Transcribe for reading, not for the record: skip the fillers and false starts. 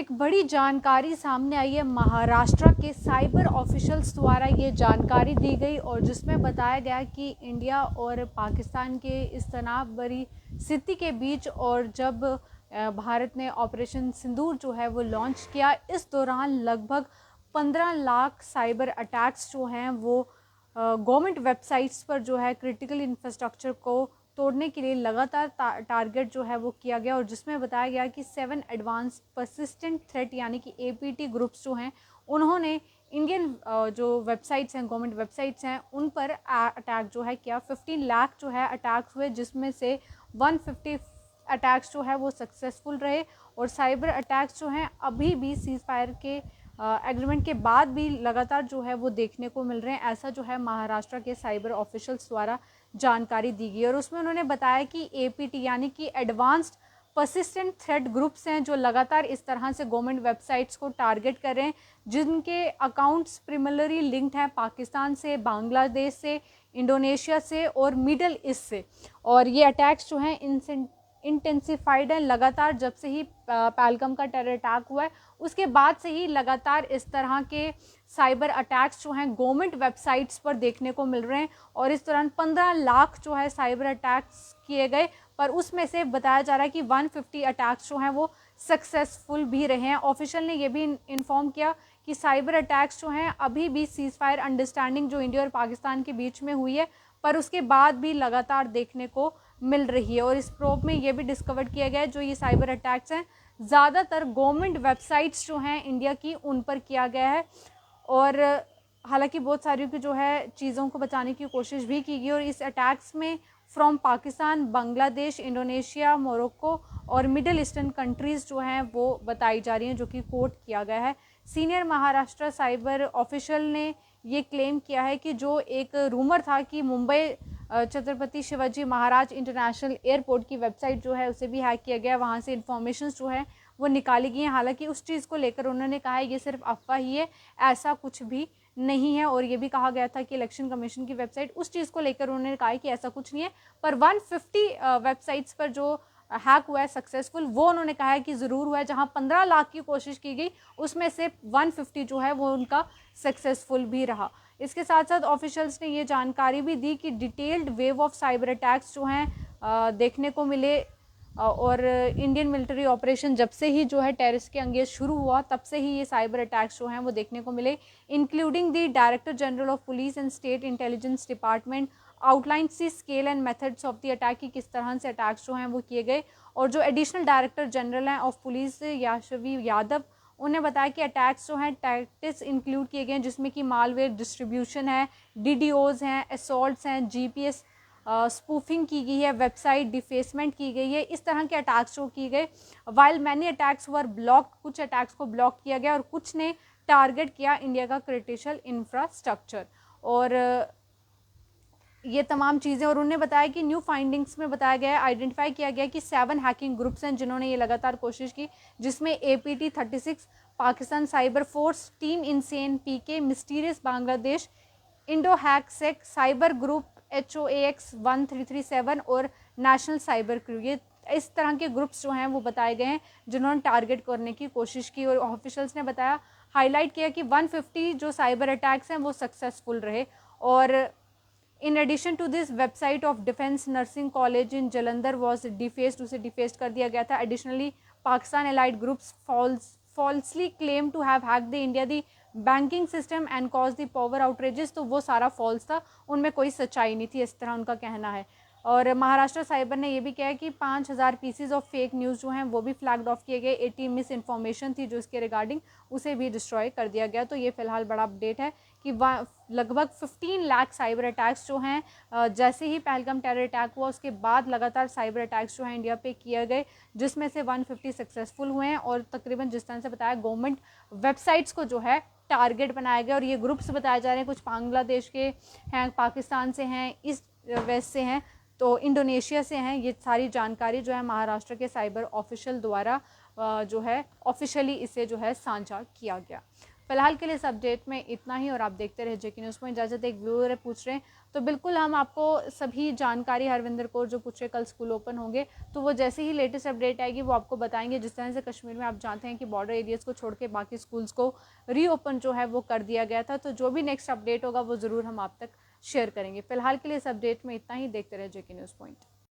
एक बड़ी जानकारी सामने आई है। महाराष्ट्र के साइबर ऑफिशियल्स द्वारा ये जानकारी दी गई और जिसमें बताया गया कि इंडिया और पाकिस्तान के इस तनाव भरी स्थिति के बीच और जब भारत ने ऑपरेशन सिंदूर जो है वो लॉन्च किया, इस दौरान लगभग 15 लाख साइबर अटैक्स जो हैं वो गवर्नमेंट वेबसाइट्स पर जो है क्रिटिकल इंफ्रास्ट्रक्चर को तोड़ने के लिए लगातार टारगेट जो है वो किया गया और जिसमें बताया गया कि 7 एडवांस परसिस्टेंट थ्रेट यानी कि APT ग्रुप्स जो हैं उन्होंने इंडियन जो वेबसाइट्स हैं, गवर्नमेंट वेबसाइट्स हैं, उन पर अटैक जो है किया। 15 लाख जो है अटैक्स हुए, जिसमें से 150 अटैक्स जो है वो सक्सेसफुल रहे और साइबर अटैक्स जो हैं अभी भी सीज फायर के एग्रीमेंट के बाद भी लगातार जो है वो देखने को मिल रहे हैं। ऐसा जो है महाराष्ट्र के साइबर ऑफिशियल्स द्वारा जानकारी दी गई और उसमें उन्होंने बताया कि APT यानी कि एडवांस्ड परसिस्टेंट थ्रेट ग्रुप्स हैं जो लगातार इस तरह से गवर्नमेंट वेबसाइट्स को टारगेट कर रहे हैं, जिनके अकाउंट्स प्रिमिलरी लिंक्ड हैं पाकिस्तान से, बांग्लादेश से, इंडोनेशिया से और मिडल ईस्ट से। और ये अटैक्स जो हैं इंटेंसिफाइड है लगातार। जब से ही पहलगाम का टेरर अटैक हुआ है उसके बाद से ही लगातार इस तरह के साइबर अटैक्स जो हैं गवर्नमेंट वेबसाइट्स पर देखने को मिल रहे हैं और इस दौरान 15 लाख जो है साइबर अटैक्स किए गए, पर उसमें से बताया जा रहा है कि 150 अटैक्स जो हैं वो सक्सेसफुल भी रहे हैं। ऑफिशियल ने ये भी इन्फॉर्म किया कि साइबर अटैक्स जो हैं अभी भी सीज फायर अंडरस्टैंडिंग जो इंडिया और पाकिस्तान के बीच में हुई है, पर उसके बाद भी लगातार देखने को मिल रही है। और इस प्रोब में ये भी डिस्कवर किया गया है जो ये साइबर अटैक्स हैं ज़्यादातर गवर्नमेंट वेबसाइट्स जो हैं इंडिया की उन पर किया गया है और हालांकि बहुत सारी की जो है चीज़ों को बचाने की कोशिश भी की गई और इस अटैक्स में from Pakistan, Bangladesh, Indonesia, Morocco और मिडल ईस्टर्न कंट्रीज़ जो हैं वो बताई जा रही हैं, जो कि कोट किया गया है। सीनियर महाराष्ट्र साइबर ऑफिशियल ने ये क्लेम किया है कि जो एक रूमर था कि मुंबई छत्रपति शिवाजी महाराज इंटरनेशनल एयरपोर्ट की वेबसाइट जो है उसे भी हैक किया गया, वहाँ से इंफॉर्मेशन जो है वो निकाली गई हैं। हालांकि उस चीज़ को लेकर उन्होंने कहा है ये सिर्फ अफवाह ही है, ऐसा कुछ भी नहीं है। और ये भी कहा गया था कि इलेक्शन कमीशन की वेबसाइट, उस चीज़ को लेकर उन्होंने कहा है कि ऐसा कुछ नहीं है, पर 150 वेबसाइट्स पर जो हैक हुआ है सक्सेसफुल, वो उन्होंने कहा है कि ज़रूर हुआ है। जहां 15 लाख की कोशिश की गई उसमें से 150 जो है वो उनका सक्सेसफुल भी रहा। इसके साथ साथ ऑफिशियल्स ने ये जानकारी भी दी कि detailed wave of cyber attacks जो हैं देखने को मिले और इंडियन मिलिट्री ऑपरेशन जब से ही जो है टेररिस्ट के अंगेज शुरू हुआ तब से ही ये साइबर अटैक्स जो हैं वो देखने को मिले। Including the director general of police and state intelligence department outline C scale and methods of the attack की किस तरह से अटैक्स जो हैं वो किए गए। और जो एडिशनल डायरेक्टर जनरल हैं ऑफ पुलिस याशवी यादव, उन्हें बताया कि अटैक्स जो हैं टैक्टिक्स इंक्लूड किए गए हैं, जिसमें कि मालवेयर डिस्ट्रीब्यूशन है, DDoS हैं, असॉल्ट्स हैं, GPS स्पूफिंग की गई है, वेबसाइट डिफेसमेंट की गई है, इस तरह के अटैक्स जो किए गए। वाइल मैनी अटैक्स वर ब्लॉक, कुछ अटैक्स को ब्लॉक किया गया और कुछ ने टारगेट किया इंडिया का क्रिटिकल इंफ्रास्ट्रक्चर। और ये तमाम चीज़ें, और उन्होंने बताया कि न्यू फाइंडिंग्स में बताया गया है, आइडेंटिफाई किया गया कि 7 हैकिंग ग्रुप्स हैं जिन्होंने ये लगातार कोशिश की, जिसमें APT 36, Pakistan cyber force, team insane, PK, mysterious Bangladesh, indo hack sec, cyber group HOAX 1337 और नेशनल साइबर क्रू, ये इस तरह के ग्रुप्स जो हैं वो बताए गए हैं जिन्होंने टारगेट करने की कोशिश की। और ऑफिशियल्स ने बताया, हाईलाइट किया कि 150 जो साइबर अटैक्स हैं वो सक्सेसफुल रहे। और in addition to this, website of defence nursing college in Jalandhar was defaced, उसे डिफेस्ट कर दिया गया था। Additionally Pakistan allied groups falsely claim to have hacked the India the banking system and cause the power outrages, तो वो सारा false था, उनमें कोई सच्चाई नहीं थी, इस तरह उनका कहना है। और महाराष्ट्र साइबर ने ये भी कहा कि 5000 पीसीज ऑफ फेक न्यूज़ जो हैं वो भी फ्लैग्ड ऑफ किए गए। 80 मिस इन्फॉर्मेशन थी जो इसके रिगार्डिंग, उसे भी डिस्ट्रॉय कर दिया गया। तो ये फिलहाल बड़ा अपडेट है कि लगभग 15 लाख साइबर अटैक्स जो हैं जैसे ही पहलगाम टेरर अटैक हुआ उसके बाद लगातार साइबर अटैक्स जो हैं इंडिया पे किए गए, जिसमें से 150 सक्सेसफुल हुए हैं। और तकरीबन जिस तरह से बताया, गवर्नमेंट वेबसाइट्स को जो है टारगेट बनाया गया। और ये ग्रुप्स बताए जा रहे हैं, कुछ बांग्लादेश के हैं, पाकिस्तान से हैं, ईस्ट वेस्ट से हैं, तो इंडोनेशिया से हैं। ये सारी जानकारी जो है महाराष्ट्र के साइबर ऑफिशियल द्वारा जो है ऑफिशियली इसे जो है साझा किया गया। फिलहाल के लिए इस अपडेट में इतना ही, और आप देखते रहे जेके न्यूज़ पॉइंट। इजाज़त। एक व्यूअर पूछ रहे हैं, तो बिल्कुल हम आपको सभी जानकारी, हरविंदर कौर जो पूछ रहे कल स्कूल ओपन होंगे, तो वो जैसे ही लेटेस्ट अपडेट आएगी वो आपको बताएंगे। जिस तरह से कश्मीर में आप जानते हैं कि बॉर्डर एरियाज़ को छोड़ के बाकी स्कूल्स को रीओपन जो है वो कर दिया गया था, तो जो भी नेक्स्ट अपडेट होगा वो ज़रूर हम आप तक शेयर करेंगे। फिलहाल के लिए इस अपडेट में इतना ही। देखते रहे जेके न्यूज़ पॉइंट।